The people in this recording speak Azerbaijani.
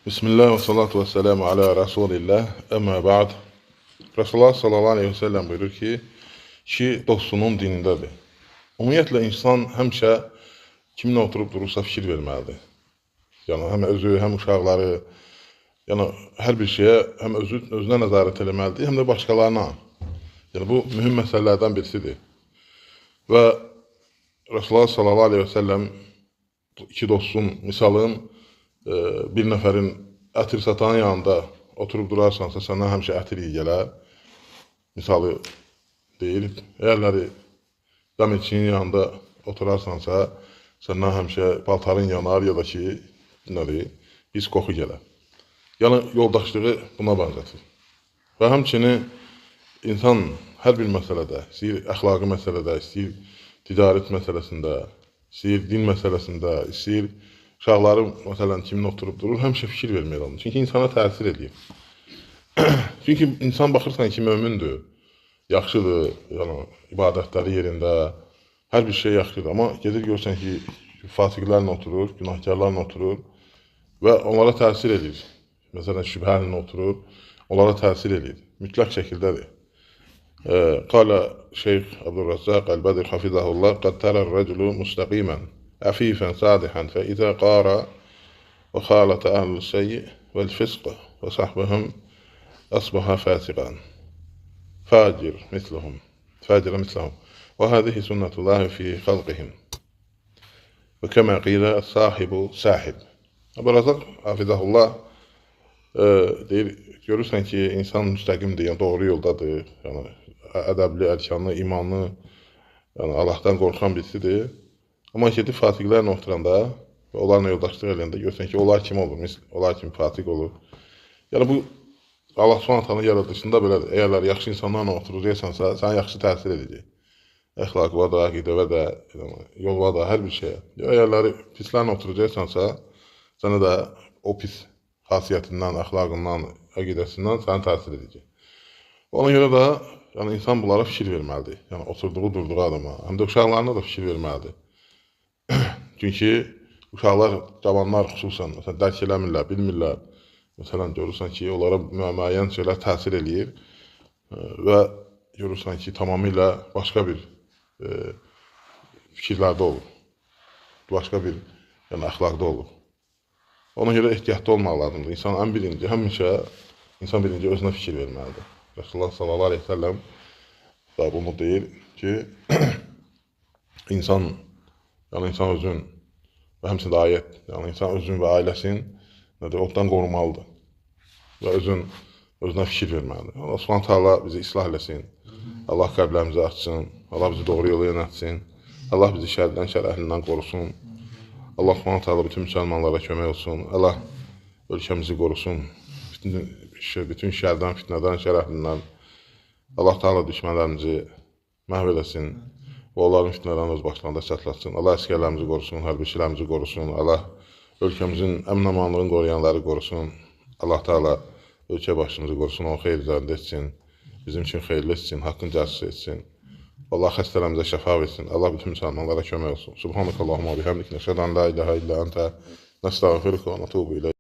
Bismillah ve salatu ve selamu ala Resulillah. Əmmə ba'd. Resulullah sallallahu aleyhi ve sellem buyurur ki, kişi dostunun dinindədir. Ümumiyyətlə, insan həmişə kiminlə oturub durursa fikir verməlidir. Yəni, həm özü, həm uşaqları, yəni hər bir şeyə həm özünə nəzarət eləməlidir, həm də başqalarına. Yəni, bu mühüm məsələlərdən birisidir. Və Resulullah sallallahu aleyhi ve sellem iki dostun misalın, bir nəfərin ətir satanın yanında oturub durarsansa, səndən həmişə ətir iyi gələr. Misalı deyir, əgərləri dəmirçinin yanında oturarsansa, səndən həmişə paltarın yanar, ya da ki, pis qoxu gələr. Yəni, yoldaşlığı buna bənzətir. Və həmçinin insan hər bir məsələdə, istəyir əxlaqi məsələdə, istəyir ticarət məsələsində, istəyir din məsələsində, istəyir uşaqları, məsələn, kimin oturub durur, həmişə fikir vermək lazımdır. Çünki insana təsir edir. Çünki insan baxırsan ki, mömündür, yaxşıdır, yəni, ibadətləri yerində, hər bir şey yaxşıdır. Amma gedir görsən ki, fasiqlərlə oturur, günahkarlarla oturur və onlara təsir edir. Məsələn, şübhələ oturur, onlara təsir edir. Mütləq şəkildədir. Qala Şeyx Abdurrazzaq Əl-Bədir Hafizahullah, qad tərər rəculu müstəqimən, عفيفا صادحا فإذا قار وخالط أهل السيء والفسق وصحبهم أصبح فاسقا فاجرا مثلهم وهذه سنة الله في خلقهم وكما قيل الصاحب ساحب. Abdurrazzaq Hafizahullah deyir, görürsən ki, insan müstəqimdir, yəni doğru yoldadır, yəni ədəbli, ərkanlı, imanlı, yəni Allahdan qorxan birisidir. Amma gedib fasiqlərlə oturanda və onlarla yoldaşlıq eləyəndə görürsən ki, onlar kim olur? Onlar kimi fasiq olur. Yəni, bu Allah Subhanahu yaradışında belədir. Əgərlər yaxşı insanlarla oturacaqsansa, sənə yaxşı təsir edəcək. Əxlaqıva da, əqidəvə də, yolva da, hər bir şeyə. Əgərləri pislərlə oturacaqsansa, sənə də o pis xasiyyətindən, əxlaqından, əqidəsindən sənə təsir edəcək. Ona görə də yəni, insan bunlara fikir verməlidir. Yəni, oturduğu, durduğu adama, həm də uşaqlarına da fikir verməlidir. Çünki uşaqlar, cavanlar xüsusən, məsələn, dərk eləmirlər, bilmirlər. Məsələn, görürsən ki, onlara müəyyən şeylər təsir eləyir və görürsən ki, tamamilə başqa bir fikirlərdə olur. Başqa bir əxlaqda olur. Ona görə ehtiyatlı olmaq lazımdır. İnsan ən birinci, həmişə insan birinci özünə fikir verməlidir. Resulullah sallallahu aleyhi ve sellem da bunu deyir ki, insan özün və həmçinin ayət, yəni insan özün və ailəsin oddan qorumalıdır və özünə fikir verməlidir. Allah Subhanahu taala bizi islah eləsin, Allah qəlblərimizi açsın, Allah bizi doğru yola yönətsin, Allah bizi şərdən, şər əhlindən qorusun, Allah Subhanahu taala bütün müsəlmanlara kömək olsun, Allah ölkəmizi qorusun, bütün şərdən, fitnədən, şər əhlindən, Allah taala düşmənlərimizi məhv eləsin. Və onların fitnələrini öz başlarında çatlasın. Allah əskərlərimizi qorusun, hərbiçilərimizi qorusun. Allah ölkəmizin əmin-amanlığını qoruyanları qorusun. Allah Teala ölkə başımızı qorusun, onun xeyir üzərində etsin. Bizim üçün xeyirli etsin, haqqın cəzisi etsin. Allah xəstələrimizə şəfa versin. Allah bütün müsəlmanlara kömək olsun. Subhanakallahumma bihamdik, nəşhədu an la ilahe illə əntə, nəstəğfiruka və nətubu ileyk.